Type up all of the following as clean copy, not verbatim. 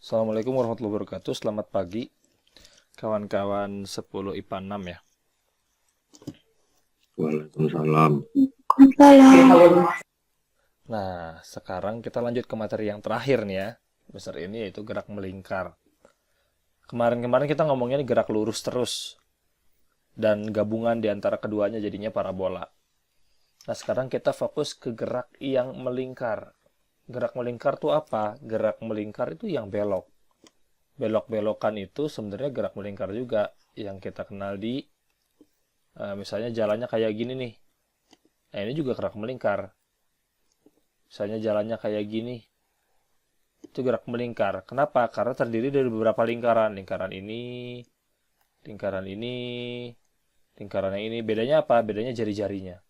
Assalamualaikum warahmatullahi wabarakatuh. Selamat pagi, kawan-kawan 10 IPA 6 ya. Waalaikumsalam. Nah, sekarang kita lanjut ke materi yang terakhir nih ya. Besar ini yaitu gerak melingkar. Kemarin-kemarin kita ngomongnya nih gerak lurus terus. Dan gabungan di antara keduanya jadinya parabola. Nah, sekarang kita fokus ke gerak yang melingkar. Gerak melingkar itu apa? Gerak melingkar itu yang belok. Belok-belokan itu sebenarnya gerak melingkar juga. Yang kita kenal di misalnya jalannya kayak gini nih. Nah, ini juga gerak melingkar. Misalnya jalannya kayak gini. Itu gerak melingkar. Kenapa? Karena terdiri dari beberapa lingkaran. Lingkaran ini, lingkaran ini, lingkaran yang ini. Bedanya apa? Bedanya jari-jarinya.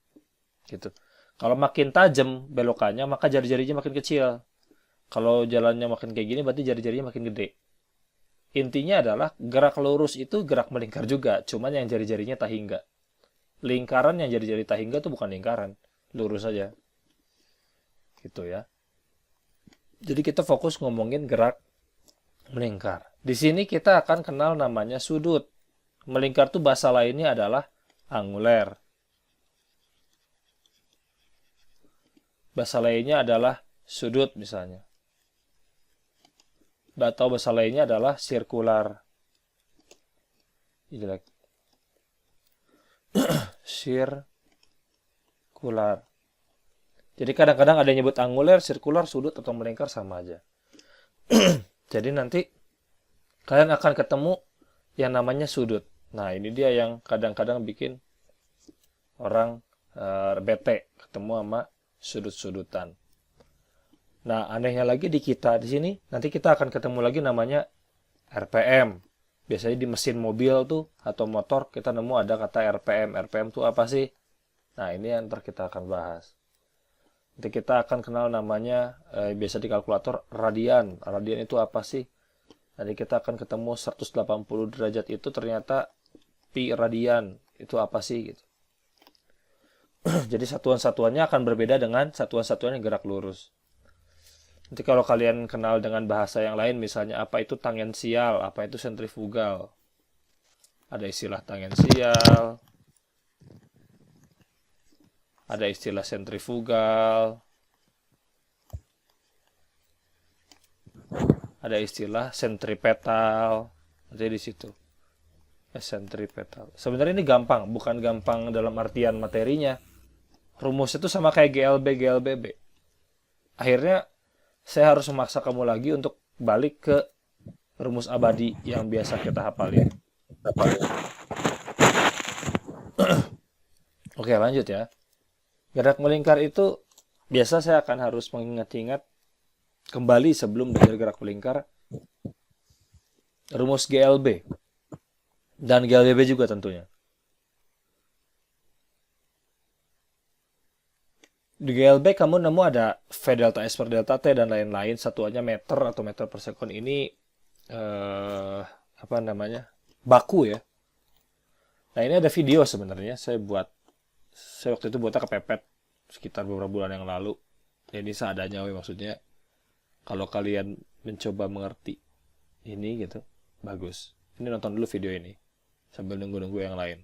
Gitu. Kalau makin tajam belokannya, maka jari-jarinya makin kecil. Kalau jalannya makin kayak gini, berarti jari-jarinya makin gede. Intinya adalah gerak lurus itu gerak melingkar juga, cuman yang jari-jarinya tahingga. Lingkaran yang jari-jari tahingga itu bukan lingkaran, lurus saja. Gitu ya. Jadi kita fokus ngomongin gerak melingkar. Di sini kita akan kenal namanya sudut. Melingkar itu bahasa lainnya adalah anguler. Bahasa lainnya adalah sudut misalnya. Atau bahasa lainnya adalah sirkular. Jelek. Sirkular. Jadi kadang-kadang ada yang nyebut anguler, sirkular, sudut, atau melingkar sama aja. Jadi nanti kalian akan ketemu yang namanya sudut. Nah, ini dia yang kadang-kadang bikin orang bete ketemu sama sudut-sudutan. Nah, anehnya lagi di kita di sini nanti kita akan ketemu lagi namanya RPM. Biasanya di mesin mobil tuh atau motor kita nemu ada kata RPM. RPM tuh apa sih? Nah, ini yang ntar kita akan bahas. Nanti kita akan kenal namanya biasa di kalkulator radian. Radian itu apa sih? Nanti kita akan ketemu 180 derajat itu ternyata pi radian. Itu apa sih gitu. Jadi satuan-satuannya akan berbeda dengan satuan-satuan yang gerak lurus. Nanti kalau kalian kenal dengan bahasa yang lain, misalnya apa itu tangensial, apa itu sentrifugal. Ada istilah tangensial, ada istilah sentrifugal, ada istilah sentripetal. Nanti di situ. Sentripetal. Sebenarnya ini gampang, bukan gampang dalam artian materinya. Rumusnya itu sama kayak GLB, GLBB. Akhirnya saya harus memaksa kamu lagi untuk balik ke rumus abadi yang biasa kita hafalin. Oke, lanjut ya. Gerak melingkar itu biasa saya akan harus mengingat-ingat kembali sebelum belajar gerak melingkar rumus GLB dan GLBB juga tentunya. Di GLB kamu nemu ada V delta S per delta T dan lain-lain, satuannya meter atau meter per sekon. Ini apa namanya, baku ya. Nah, ini ada video sebenarnya saya waktu itu buatnya kepepet sekitar beberapa bulan yang lalu. Ini seadanya maksudnya kalau kalian mencoba mengerti ini gitu, bagus. Ini nonton dulu video ini sambil nunggu-nunggu yang lain.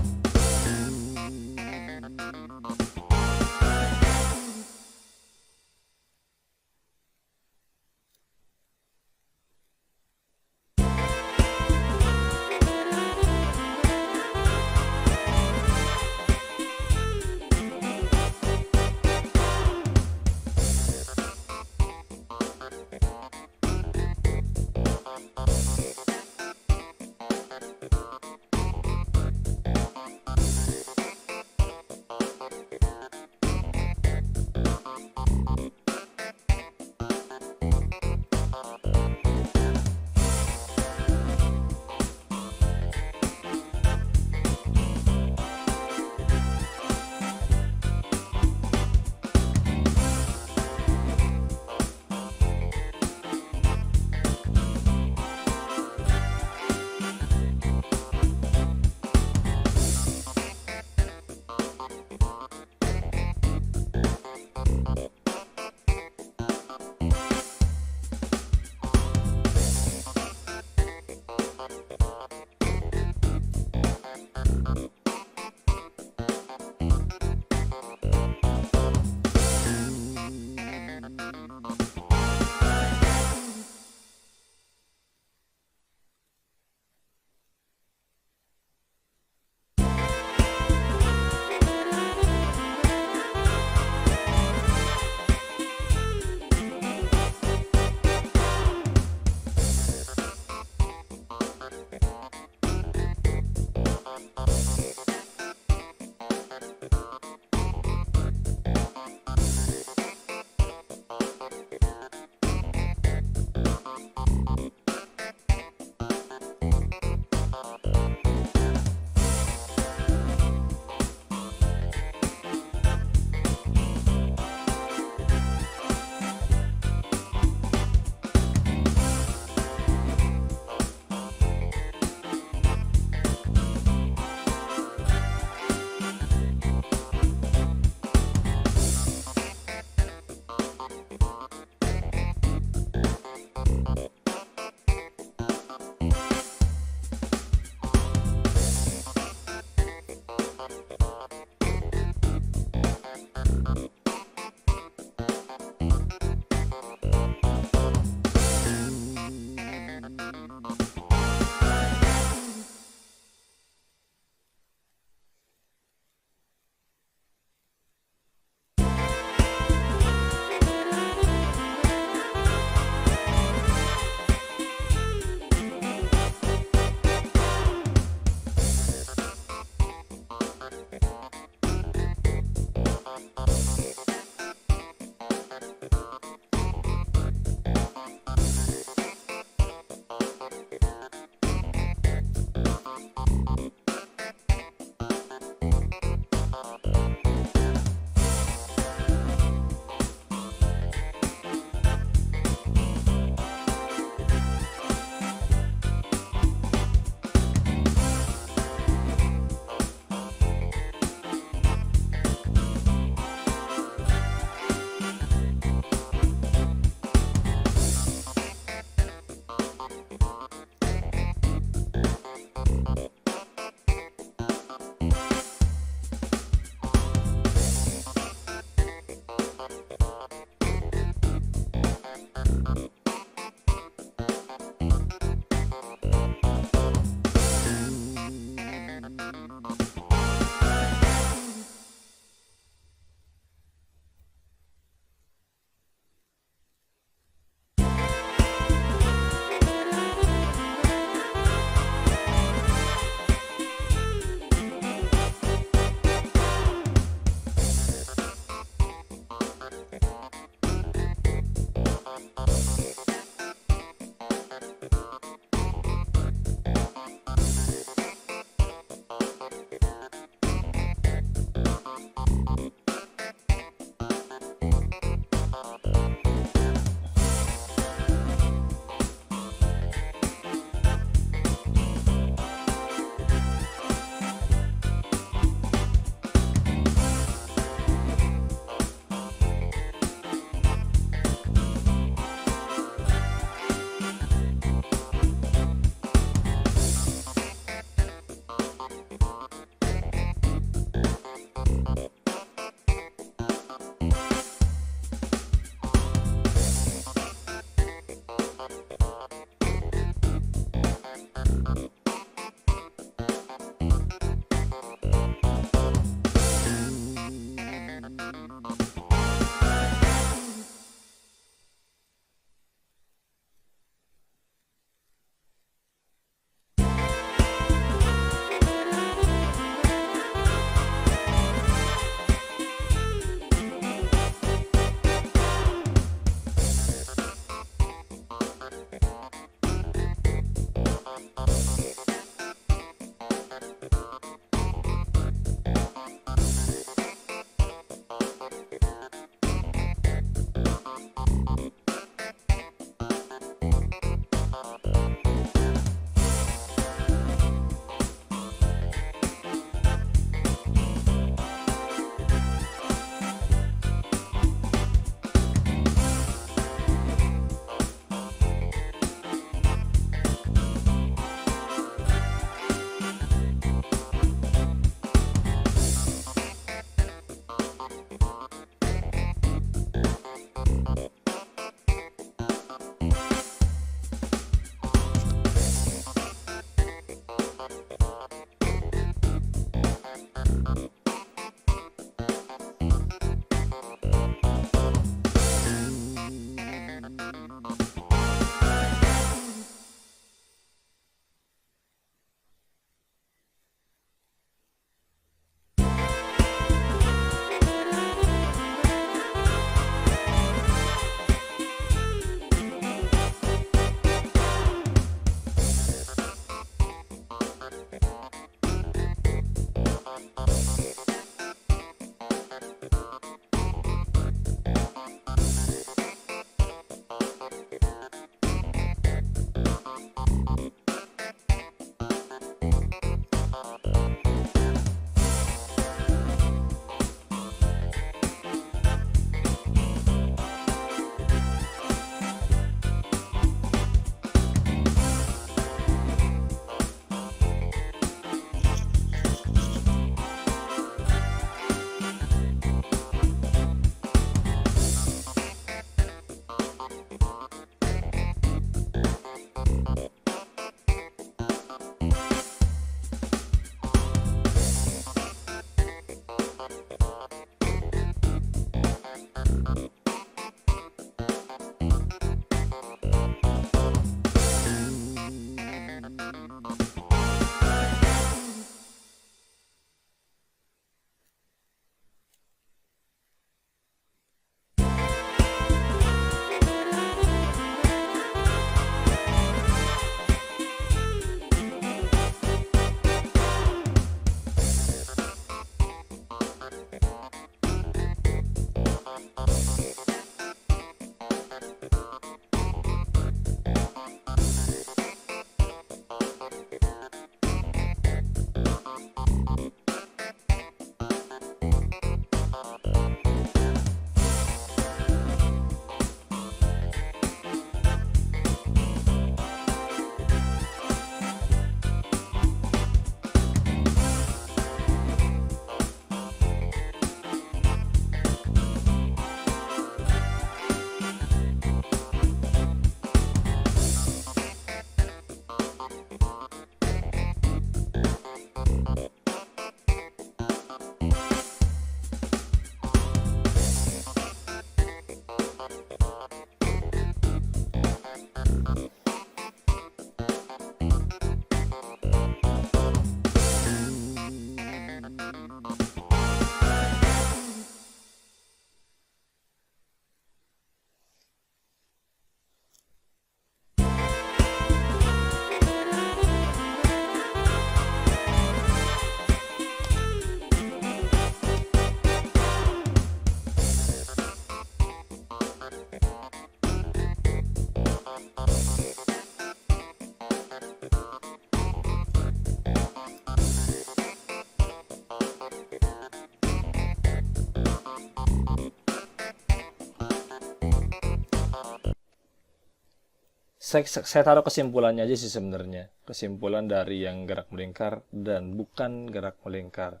Saya taruh kesimpulannya aja sih sebenarnya. Kesimpulan dari yang gerak melingkar dan bukan gerak melingkar.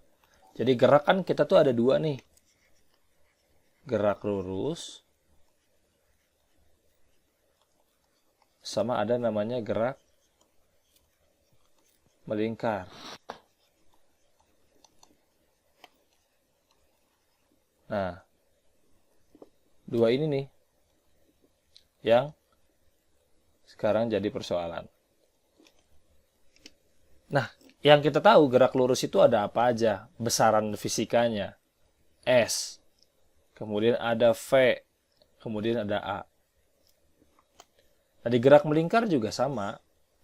Jadi gerak kan kita tuh ada dua nih. Gerak lurus sama ada namanya gerak melingkar. Nah, dua ini nih yang sekarang jadi persoalan. Nah, yang kita tahu gerak lurus itu ada apa aja? Besaran fisikanya. S. Kemudian ada V. Kemudian ada A. Nah, di gerak melingkar juga sama.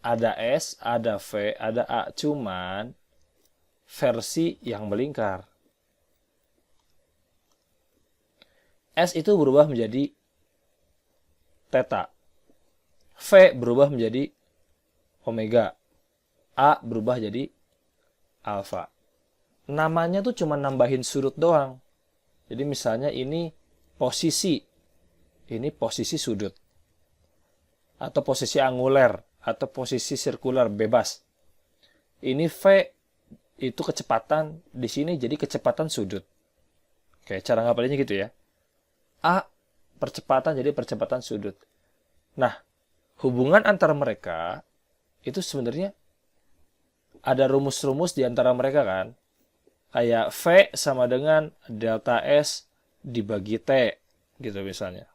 Ada S, ada V, ada A. Cuman versi yang melingkar. S itu berubah menjadi theta. V berubah menjadi omega. A berubah jadi alfa. Namanya tuh cuma nambahin sudut doang. Jadi misalnya ini posisi sudut. Atau posisi anguler. Atau posisi sirkular bebas. Ini V itu kecepatan. Di sini jadi kecepatan sudut. Oke, cara ngapalinnya gitu ya. A percepatan jadi percepatan sudut. Nah, hubungan antara mereka itu sebenarnya ada rumus-rumus di antara mereka kan. Kayak V sama dengan delta S dibagi T gitu misalnya.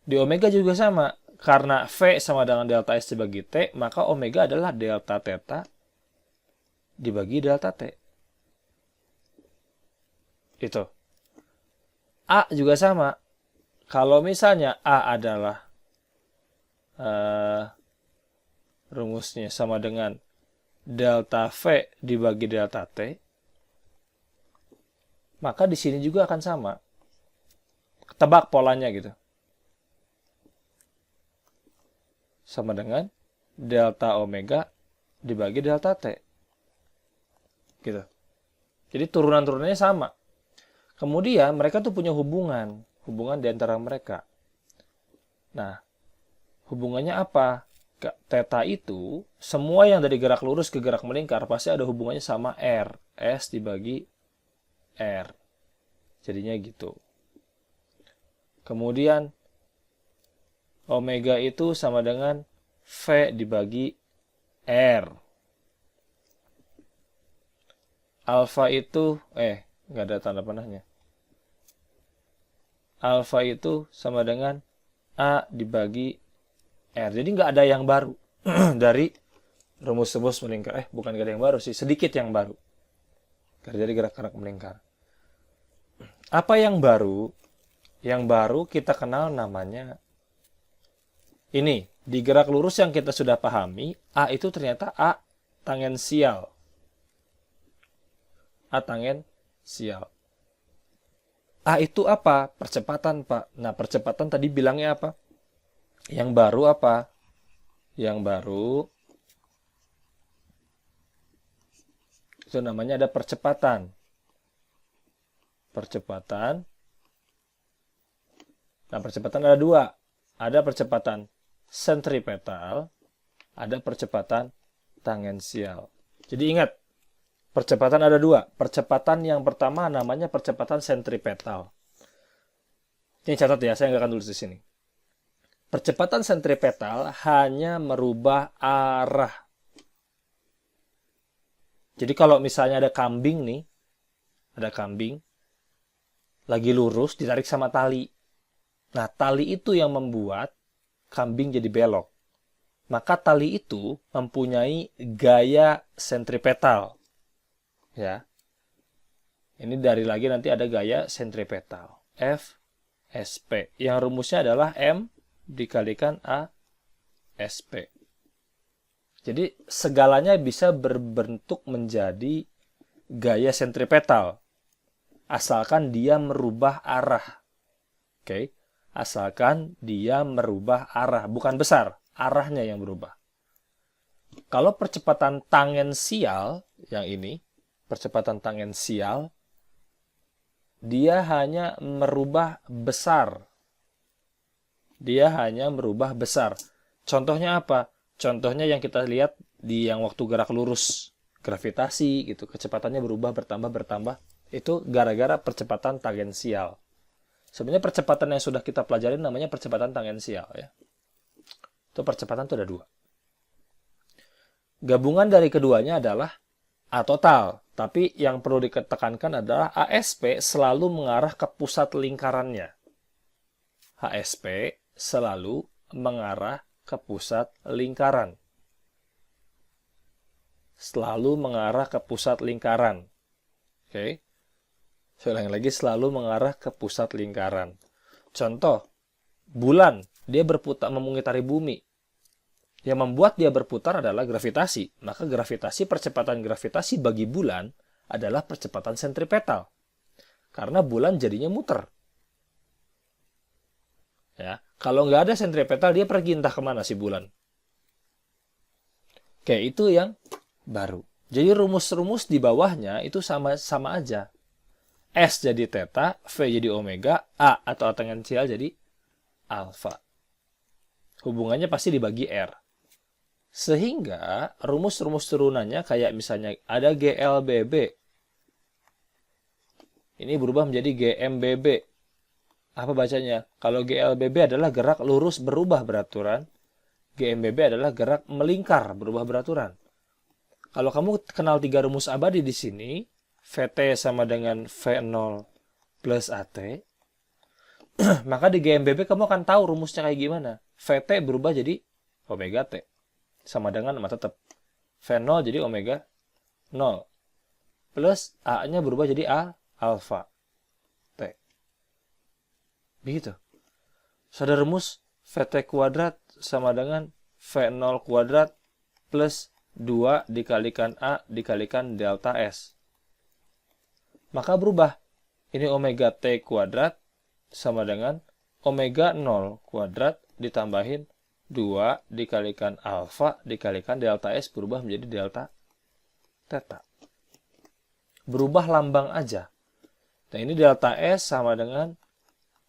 Di omega juga sama. Karena V sama dengan delta S dibagi T, maka omega adalah delta theta dibagi delta T. Itu. A juga sama. Kalau misalnya A adalah rumusnya sama dengan delta V dibagi delta T, maka di sini juga akan sama. Tebak polanya gitu. Sama dengan delta omega dibagi delta T. Gitu. Jadi turunan-turunannya sama. Kemudian mereka tuh punya hubungan di antara mereka. Nah, hubungannya apa? Theta itu, semua yang dari gerak lurus ke gerak melingkar pasti ada hubungannya sama R. S dibagi R. Jadinya gitu. Kemudian, omega itu sama dengan V dibagi R. Alfa itu, nggak ada tanda panahnya. Alfa itu sama dengan A dibagi R. Jadi nggak ada yang baru dari rumus-rumus melingkar. Bukan nggak ada yang baru sih, sedikit yang baru. Jadi gerak-gerak melingkar. Apa yang baru? Yang baru kita kenal namanya ini. Di gerak lurus yang kita sudah pahami, A itu ternyata A tangensial. A tangensial. A itu apa? Percepatan, Pak. Nah, percepatan tadi bilangnya apa? Yang baru apa? Yang baru itu namanya ada percepatan. Percepatan. Nah, percepatan ada dua. Ada percepatan sentripetal, ada percepatan tangensial. Jadi ingat, percepatan ada dua. Percepatan yang pertama namanya percepatan sentripetal. Ini catat ya, saya nggak akan tulis di sini. Percepatan sentripetal hanya merubah arah. Jadi kalau misalnya ada kambing nih, ada kambing, lagi lurus, ditarik sama tali. Nah, tali itu yang membuat kambing jadi belok. Maka tali itu mempunyai gaya sentripetal. Ya. Ini dari lagi nanti ada gaya sentripetal. F, SP. Yang rumusnya adalah M dikalikan A, SP. Jadi segalanya bisa berbentuk menjadi gaya sentripetal. Asalkan dia merubah arah. Oke. Asalkan dia merubah arah. Bukan besar. Arahnya yang berubah. Kalau percepatan tangensial, yang ini, percepatan tangensial, dia hanya merubah besar. Dia hanya merubah besar. Contohnya apa? Contohnya yang kita lihat di yang waktu gerak lurus, gravitasi gitu, kecepatannya berubah bertambah. Itu gara-gara percepatan tangensial. Sebenarnya percepatan yang sudah kita pelajari namanya percepatan tangensial ya. Itu percepatan itu ada dua. Gabungan dari keduanya adalah A total. Tapi yang perlu ditekankan adalah ASP selalu mengarah ke pusat lingkarannya. HSP selalu mengarah ke pusat lingkaran. Selalu mengarah ke pusat lingkaran. Oke. Saya ulangi lagi, selalu mengarah ke pusat lingkaran. Contoh, bulan, dia berputar mengitari bumi. Yang membuat dia berputar adalah gravitasi. Maka percepatan gravitasi bagi bulan adalah percepatan sentripetal. Karena bulan jadinya muter. Ya, kalau nggak ada sentripetal, dia pergi entah kemana si bulan. Oke, itu yang baru. Jadi rumus-rumus di bawahnya itu sama aja. S jadi theta, V jadi omega, A atau tangensial jadi alfa. Hubungannya pasti dibagi R. Sehingga rumus-rumus turunannya kayak misalnya ada GLBB. Ini berubah menjadi GMBB. Apa bacanya? Kalau GLBB adalah gerak lurus berubah beraturan, GMBB adalah gerak melingkar berubah beraturan. Kalau kamu kenal 3 rumus abadi di sini, VT sama dengan V0 plus AT, maka di GMBB kamu akan tahu rumusnya kayak gimana. VT berubah jadi omega T. Sama dengan tetap V0 jadi omega 0. Plus A-nya berubah jadi alfa T. Begitu. Sudah rumus VT kuadrat sama dengan V0 kuadrat plus 2 dikalikan A dikalikan delta S. Maka berubah. Ini omega T kuadrat sama dengan omega 0 kuadrat ditambahin 2 dikalikan alfa dikalikan delta S berubah menjadi delta theta. Berubah lambang aja. Nah ini delta S sama dengan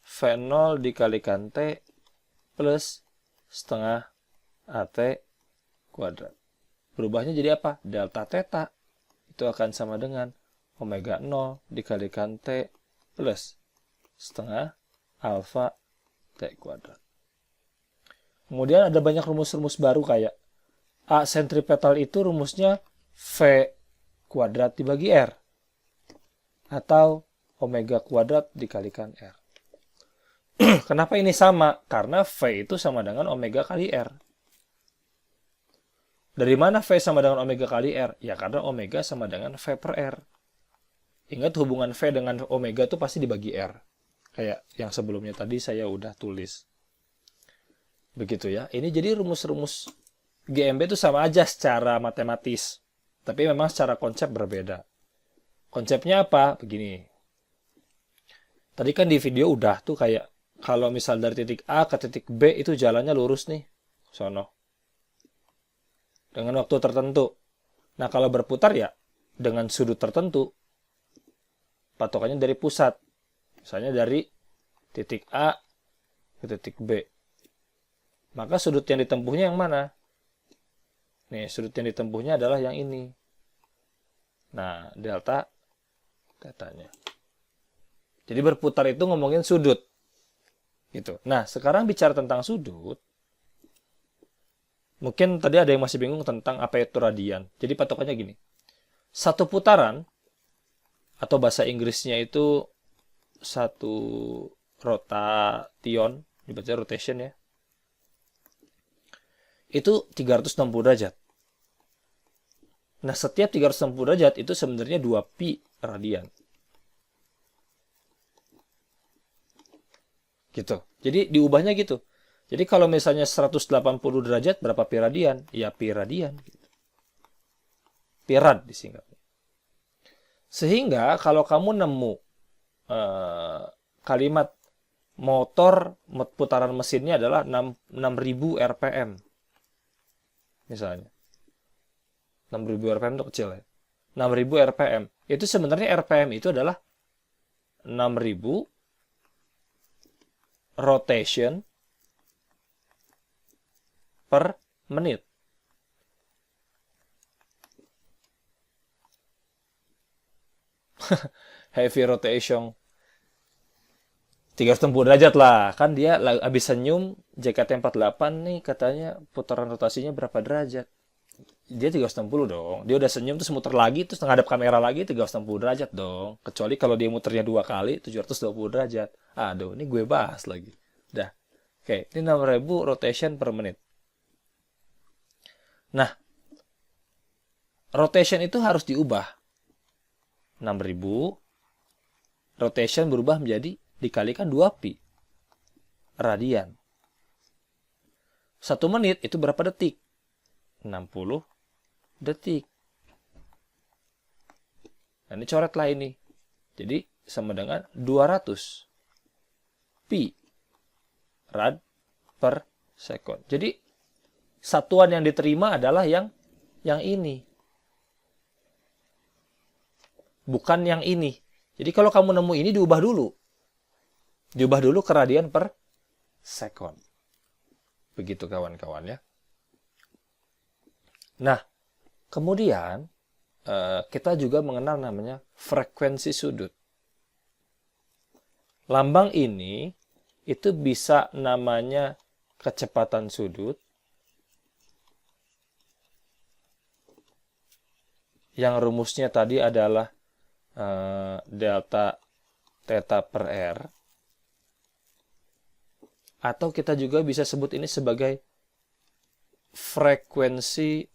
V0 dikalikan T plus setengah AT kuadrat. Berubahnya jadi apa? Delta theta. Itu akan sama dengan omega 0 dikalikan T plus setengah alfa T kuadrat. Kemudian ada banyak rumus-rumus baru kayak A sentripetal itu rumusnya V kuadrat dibagi R. Atau omega kuadrat dikalikan R. Kenapa ini sama? Karena V itu sama dengan omega kali R. Dari mana V sama dengan omega kali R? Ya karena omega sama dengan V per R. Ingat hubungan V dengan omega itu pasti dibagi R. Kayak yang sebelumnya tadi saya udah tulis. Begitu ya. Ini jadi rumus-rumus GMB itu sama aja secara matematis. Tapi memang secara konsep berbeda. Konsepnya apa? Begini. Tadi kan di video udah tuh kayak kalau misal dari titik A ke titik B itu jalannya lurus nih. Sono. Dengan waktu tertentu. Nah kalau berputar ya dengan sudut tertentu. Patokannya dari pusat. Misalnya dari titik A ke titik B. Maka sudut yang ditempuhnya yang mana? Nih, sudut yang ditempuhnya adalah yang ini. Nah, delta tetanya. Jadi berputar itu ngomongin sudut. Gitu. Nah, sekarang bicara tentang sudut. Mungkin tadi ada yang masih bingung tentang apa itu radian. Jadi patokannya gini. Satu putaran, atau bahasa Inggrisnya itu satu rotation, dibaca rotation ya. Itu 360 derajat. Nah, setiap 360 derajat itu sebenarnya 2pi radian. Gitu. Jadi diubahnya gitu. Jadi kalau misalnya 180 derajat berapa pi radian? Ya pi radian. Gitu. Pi rad disingkat. Sehingga kalau kamu nemu kalimat motor putaran mesinnya adalah 6000 rpm. Misalnya. 6000 rpm itu kecil ya. 6000 rpm. Itu sebenarnya rpm itu adalah 6000 rotation per menit. Heavy rotation 360 derajat lah. Kan dia habis senyum, JKT48 nih katanya putaran rotasinya berapa derajat. Dia 360 dong. Dia udah senyum terus muter lagi, terus ngadep kamera lagi 360 derajat dong. Kecuali kalau dia muternya 2 kali, 720 derajat. Aduh, ini gue bahas lagi. Dah. Oke, ini 6.000 rotation per menit. Nah, rotation itu harus diubah. 6.000 rotation berubah menjadi dikalikan 2pi radian. 1 menit itu berapa detik? 60 detik. Nah, ini coretlah ini. Jadi sama dengan 200 pi rad per sekon. Jadi satuan yang diterima adalah yang ini. Bukan yang ini. Jadi kalau kamu nemu ini diubah dulu. Diubah dulu ke radian per sekon. Begitu kawan-kawan ya. Nah, kemudian kita juga mengenal namanya frekuensi sudut. Lambang ini itu bisa namanya kecepatan sudut. Yang rumusnya tadi adalah delta theta per R. Atau kita juga bisa sebut ini sebagai frekuensi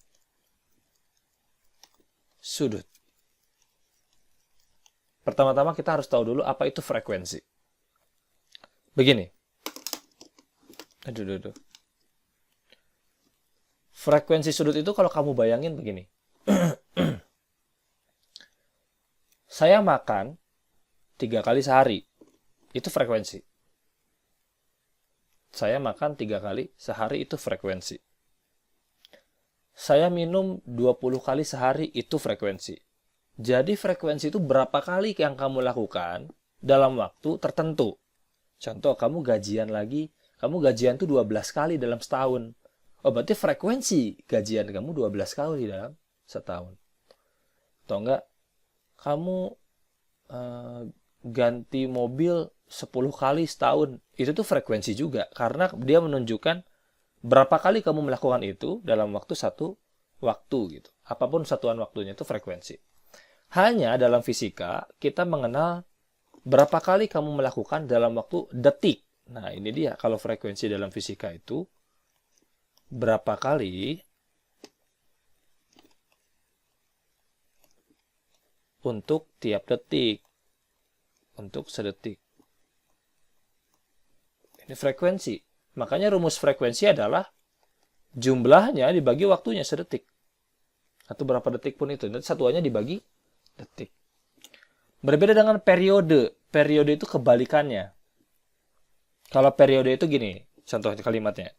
sudut. Pertama-tama kita harus tahu dulu apa itu frekuensi. Begini. Aduh. Frekuensi sudut itu kalau kamu bayangin begini. Saya makan 3 kali sehari. Itu frekuensi. Saya makan 3 kali sehari itu frekuensi. Saya minum 20 kali sehari itu frekuensi. Jadi frekuensi itu berapa kali yang kamu lakukan dalam waktu tertentu. Contoh, kamu gajian tuh 12 kali dalam setahun. Oh, berarti frekuensi gajian kamu 12 kali dalam setahun. Atau enggak, kamu ganti mobil 10 kali setahun. Itu tuh frekuensi juga. Karena dia menunjukkan berapa kali kamu melakukan itu dalam satu waktu gitu. Apapun satuan waktunya itu frekuensi. Hanya dalam fisika, kita mengenal berapa kali kamu melakukan dalam waktu detik. Nah, ini dia. Kalau frekuensi dalam fisika itu, berapa kali untuk tiap detik. Untuk sedetik. Ini frekuensi. Makanya rumus frekuensi adalah jumlahnya dibagi waktunya sedetik. Atau berapa detik pun itu. Nanti satuannya dibagi detik. Berbeda dengan periode. Periode itu kebalikannya. Kalau periode itu gini. Contoh kalimatnya.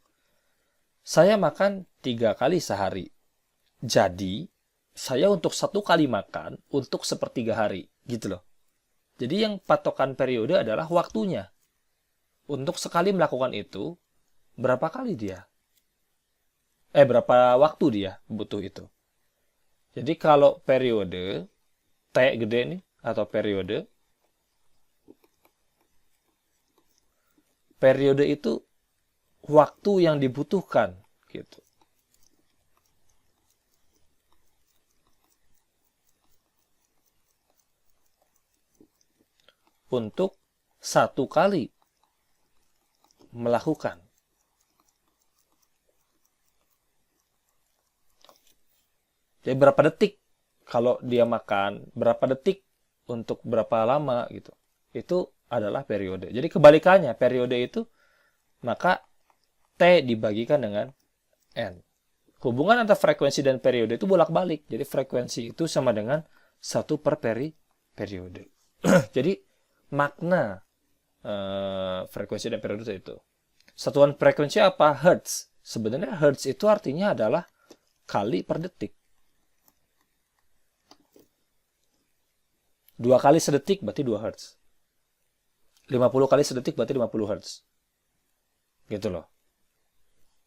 Saya makan 3 kali sehari. Jadi, saya untuk 1 kali makan untuk sepertiga hari. Gitu loh. Jadi yang patokan periode adalah waktunya. Untuk sekali melakukan itu, berapa kali dia? Berapa waktu dia butuh itu? Jadi kalau periode, T gede nih, atau periode itu waktu yang dibutuhkan, gitu. Untuk 1 kali melakukan. Jadi berapa detik kalau dia makan, berapa detik untuk berapa lama gitu. Itu adalah periode. Jadi kebalikannya, periode itu maka T dibagikan dengan N. Hubungan antara frekuensi dan periode itu bolak-balik. Jadi frekuensi itu sama dengan 1 per periode. Jadi makna frekuensi dan periode itu. Satuan frekuensi apa? Hertz. Sebenarnya Hertz itu artinya adalah kali per detik. 2 kali sedetik berarti 2 Hertz. 50 kali sedetik berarti 50 Hertz. Gitu loh.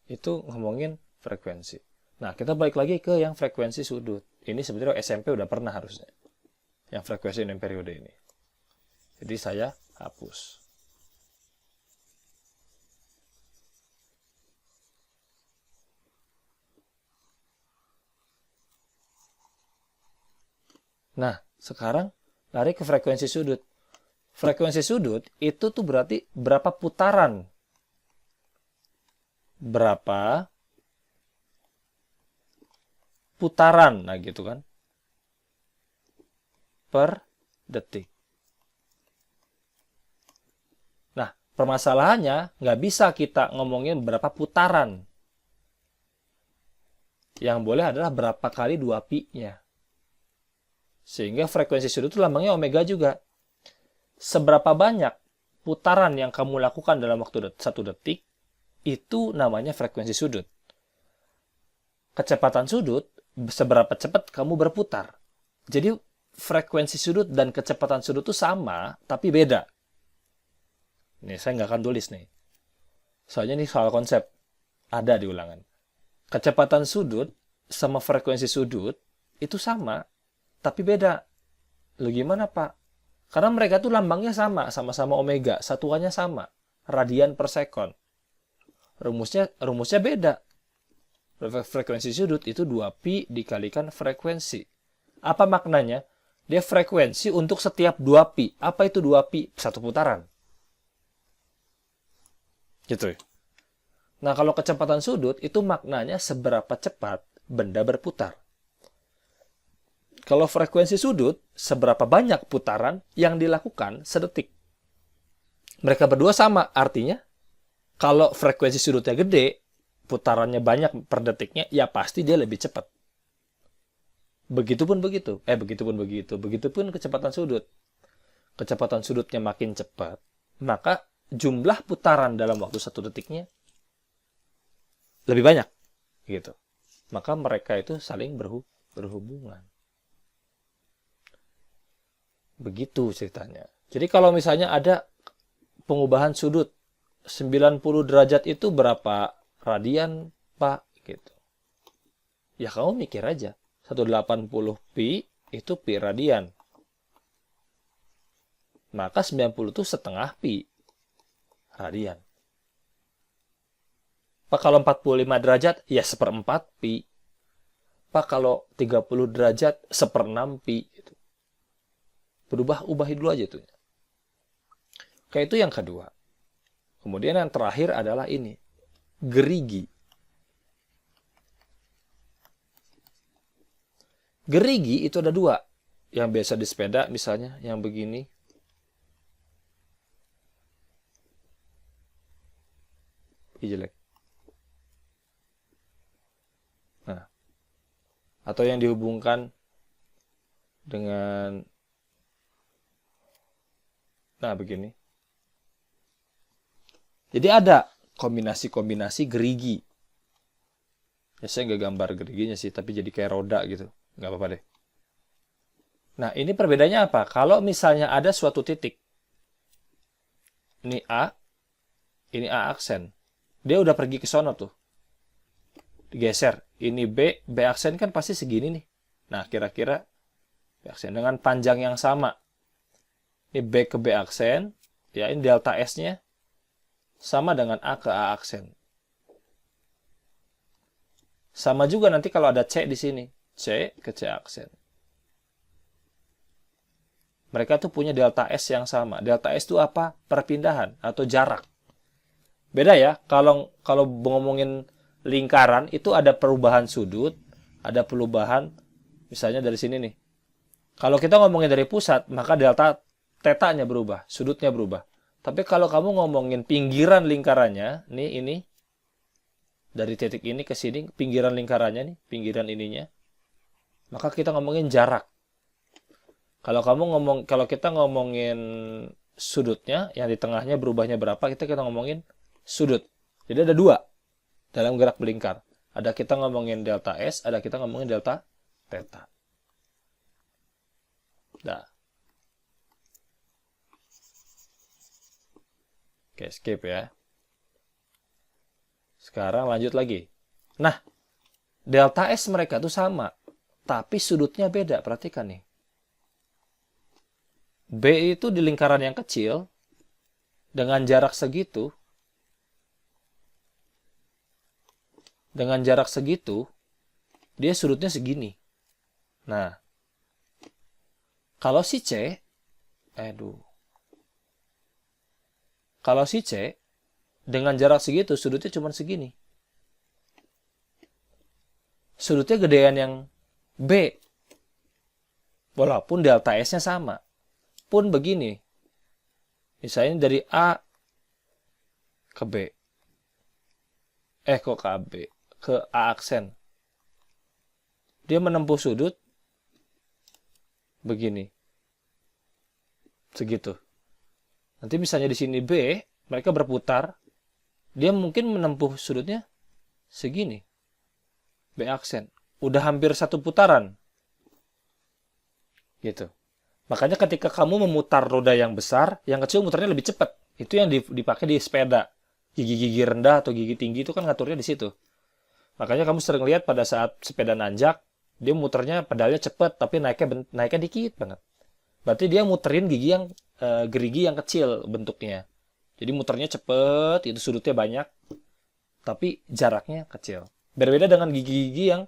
Itu ngomongin frekuensi. Nah, kita balik lagi ke yang frekuensi sudut. Ini sebenarnya SMP udah pernah harusnya. Yang frekuensi dan periode ini. Jadi saya hapus. Nah, sekarang lari ke frekuensi sudut. Frekuensi sudut itu tuh berarti berapa putaran. Berapa putaran, nah gitu kan. Per detik. Nah, permasalahannya nggak bisa kita ngomongin berapa putaran. Yang boleh adalah berapa kali 2pi-nya. Sehingga frekuensi sudut itu lambangnya omega juga. Seberapa banyak putaran yang kamu lakukan dalam waktu 1 detik, itu namanya frekuensi sudut. Kecepatan sudut, seberapa cepat kamu berputar. Jadi frekuensi sudut dan kecepatan sudut itu sama, tapi beda. Nih, saya nggak akan tulis nih. Soalnya ini soal konsep. Ada di ulangan. Kecepatan sudut sama frekuensi sudut itu sama, tapi beda. Lu gimana, Pak? Karena mereka tuh lambangnya sama, sama-sama omega, satuannya sama, radian per sekon. Rumusnya beda. Frekuensi sudut itu 2pi dikalikan frekuensi. Apa maknanya? Dia frekuensi untuk setiap 2pi. Apa itu 2pi? 1 putaran. Gitu ya. Nah, kalau kecepatan sudut itu maknanya seberapa cepat benda berputar. Kalau frekuensi sudut, seberapa banyak putaran yang dilakukan sedetik. Mereka berdua sama, artinya kalau frekuensi sudutnya gede, putarannya banyak per detiknya, ya pasti dia lebih cepat. Begitupun begitu. Begitupun kecepatan sudut. Kecepatan sudutnya makin cepat, maka jumlah putaran dalam waktu 1 detiknya lebih banyak. Gitu. Maka mereka itu saling berhubungan. Begitu ceritanya. Jadi kalau misalnya ada pengubahan sudut 90 derajat itu berapa radian, Pak? Gitu. Ya kamu mikir aja. 180 pi itu pi radian. Maka 90 itu setengah pi radian. Pak kalau 45 derajat, ya 1/4 pi. Pak kalau 30 derajat, 1/6 pi. Gitu. Ubahin dulu aja tuh. Kayak itu yang kedua. Kemudian yang terakhir adalah ini. Gerigi. Gerigi itu ada 2. Yang biasa di sepeda misalnya, yang begini. Jelek. Nah. Atau yang dihubungkan dengan begini. Jadi ada kombinasi-kombinasi gerigi. Ya saya nggak gambar geriginya sih, tapi jadi kayak roda gitu. Nggak apa-apa deh. Nah, ini perbedaannya apa? Kalau misalnya ada suatu titik. Ini A aksen. Dia udah pergi ke sono tuh. Digeser. Ini B aksen kan pasti segini nih. Nah, kira-kira B aksen dengan panjang yang sama. Ini B ke B aksen, ya ini delta S-nya sama dengan A ke A aksen. Sama juga nanti kalau ada C di sini, C ke C aksen. Mereka tuh punya delta S yang sama. Delta S itu apa? Perpindahan atau jarak. Beda ya, kalau ngomongin lingkaran itu ada perubahan sudut, ada perubahan misalnya dari sini nih. Kalau kita ngomongin dari pusat, maka delta tetanya berubah, sudutnya berubah. Tapi kalau kamu ngomongin pinggiran lingkarannya, nih ini dari titik ini ke sini, pinggiran lingkarannya nih, pinggiran ininya, maka kita ngomongin jarak. Kalau kita ngomongin sudutnya, yang di tengahnya berubahnya berapa, kita ngomongin sudut. Jadi ada 2 dalam gerak melingkar. Ada kita ngomongin delta S, ada kita ngomongin delta theta. Nah. Oke, skip ya. Sekarang lanjut lagi. Nah, delta S mereka tuh sama, tapi sudutnya beda. Perhatikan nih. B itu di lingkaran yang kecil, dengan jarak segitu, dia sudutnya segini. Nah, kalau si C, dengan jarak segitu, sudutnya cuma segini. Sudutnya gedean yang B. Walaupun delta S-nya sama. Pun begini. Misalnya dari A ke B. Kok ke B? Ke A aksen. Dia menempuh sudut begini. Segitu. Nanti misalnya di sini B, mereka berputar. Dia mungkin menempuh sudutnya segini. B aksen. Udah hampir satu putaran. Gitu. Makanya ketika kamu memutar roda yang besar, yang kecil mutarnya lebih cepat. Itu yang dipakai di sepeda. Gigi-gigi rendah atau gigi tinggi itu kan ngaturnya di situ. Makanya kamu sering lihat pada saat sepeda nanjak, dia muternya pedalnya cepat, tapi naiknya dikit banget. Berarti dia muterin gerigi yang kecil bentuknya. Jadi muternya cepet, itu sudutnya banyak, tapi jaraknya kecil. Berbeda dengan gigi-gigi yang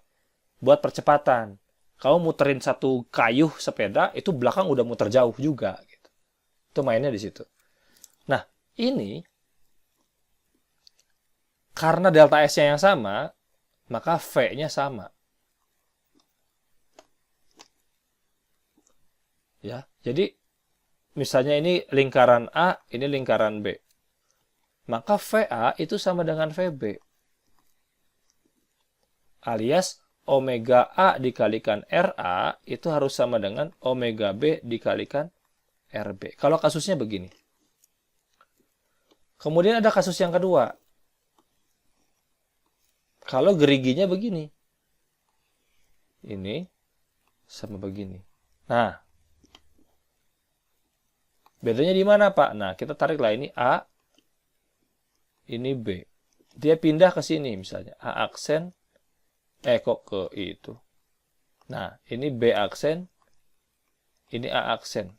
buat percepatan. Kamu muterin satu kayuh sepeda, itu belakang udah muter jauh juga. Gitu. Itu mainnya di situ. Nah, ini karena delta S-nya yang sama, maka V-nya sama. Ya, jadi misalnya ini lingkaran A, ini lingkaran B. Maka VA itu sama dengan VB. Alias omega A dikalikan RA itu harus sama dengan omega B dikalikan RB. Kalau kasusnya begini. Kemudian ada kasus yang kedua. Kalau geriginya begini. Ini sama begini. Nah, bedanya di mana, Pak? Nah, kita tariklah ini A, ini B. Dia pindah ke sini misalnya. A aksen, kok ke itu. Nah, ini B aksen, ini A aksen.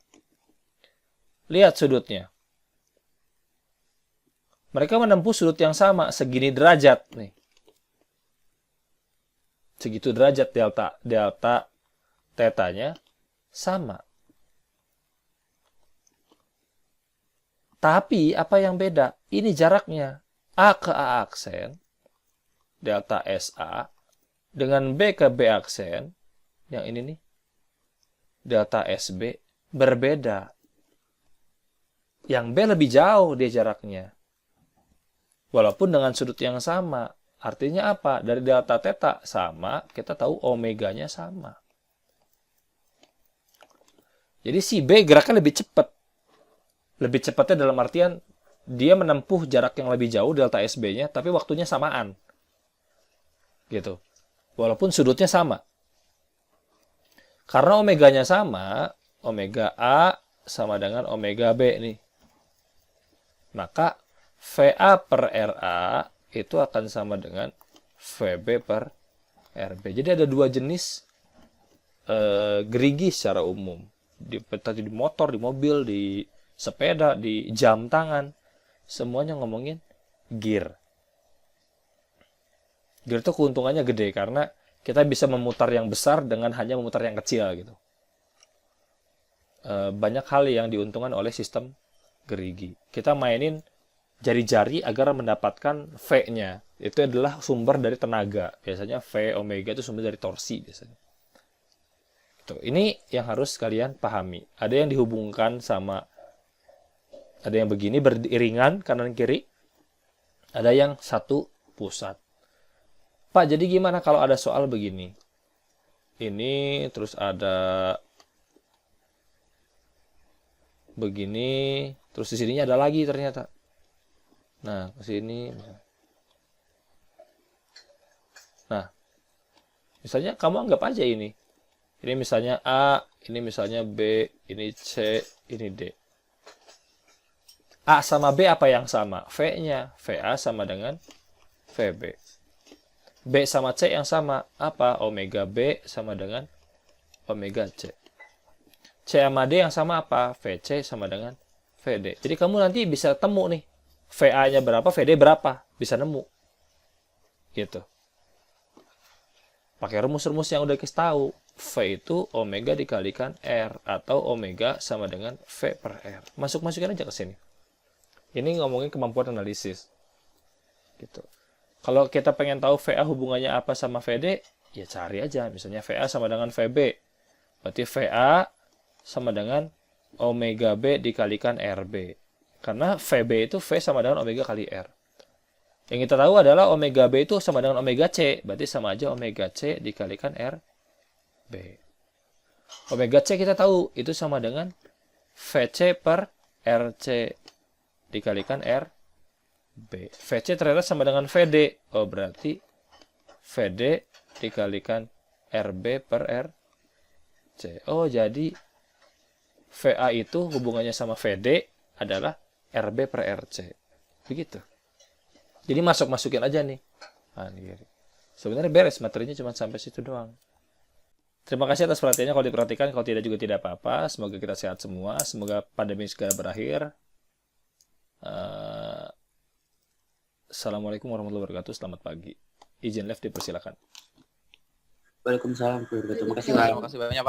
Lihat sudutnya. Mereka menempuh sudut yang sama, segini derajat nih. Segitu derajat delta tetanya sama. Tapi apa yang beda? Ini jaraknya. A ke A aksen, delta SA, dengan B ke B aksen, yang ini nih, delta SB, berbeda. Yang B lebih jauh dia jaraknya. Walaupun dengan sudut yang sama. Artinya apa? Dari delta theta sama, kita tahu omeganya sama. Jadi si B geraknya lebih cepat. Lebih cepatnya dalam artian dia menempuh jarak yang lebih jauh delta SB-nya, tapi waktunya samaan. Gitu. Walaupun sudutnya sama. Karena omeganya sama, omega A sama dengan omega B nih. Maka VA per RA itu akan sama dengan VB per RB. Jadi ada dua jenis gerigi secara umum. Di motor, di mobil, di sepeda, di jam tangan. Semuanya ngomongin gear. Gear itu keuntungannya gede karena kita bisa memutar yang besar dengan hanya memutar yang kecil gitu. Banyak hal yang diuntungkan oleh sistem gerigi. Kita mainin jari-jari agar mendapatkan V-nya. Itu adalah sumber dari tenaga. Biasanya V omega itu sumber dari torsi biasanya. Gitu. Ini yang harus kalian pahami. Ada yang dihubungkan sama, ada yang begini beriringan kanan kiri. Ada yang satu pusat. Pak, jadi gimana kalau ada soal begini? Ini terus ada begini, terus di sininya ada lagi ternyata. Nah, ke sini. Nah, misalnya kamu anggap aja ini. Ini misalnya A, ini misalnya B, ini C, ini D. A sama B apa yang sama? V-nya. VA sama dengan VB. B sama C yang sama. Apa? Omega B sama dengan omega C. C sama D yang sama apa? VC sama dengan VD. Jadi kamu nanti bisa temu nih. VA-nya berapa, VD berapa. Bisa nemu. Gitu. Pakai rumus-rumus yang udah kita tahu. V itu omega dikalikan R. Atau omega sama dengan V per R. Masuk-masukin aja ke sini. Ini ngomongin kemampuan analisis. Gitu. Kalau kita pengen tahu VA hubungannya apa sama VD, ya cari aja. Misalnya VA sama dengan VB. Berarti VA sama dengan omega B dikalikan RB. Karena VB itu V sama dengan omega kali R. Yang kita tahu adalah omega B itu sama dengan omega C. Berarti sama aja omega C dikalikan RB. Omega C kita tahu itu sama dengan VC per RC dikalikan R. B. VC ternyata sama dengan VD. Oh, berarti VD dikalikan RB per RC. Oh, jadi VA itu hubungannya sama VD adalah RB per RC. Begitu. Jadi masukin aja nih. Nah, ini. Sebenarnya beres, materinya cuma sampai situ doang. Terima kasih atas perhatiannya. Kalau diperhatikan, kalau tidak juga tidak apa-apa. Semoga kita sehat semua. Semoga pandemi segera berakhir. Assalamualaikum warahmatullahi wabarakatuh. Selamat pagi. Izin live dipersilakan. Waalaikumsalam. Terima kasih, Terima kasih banyak, Pak.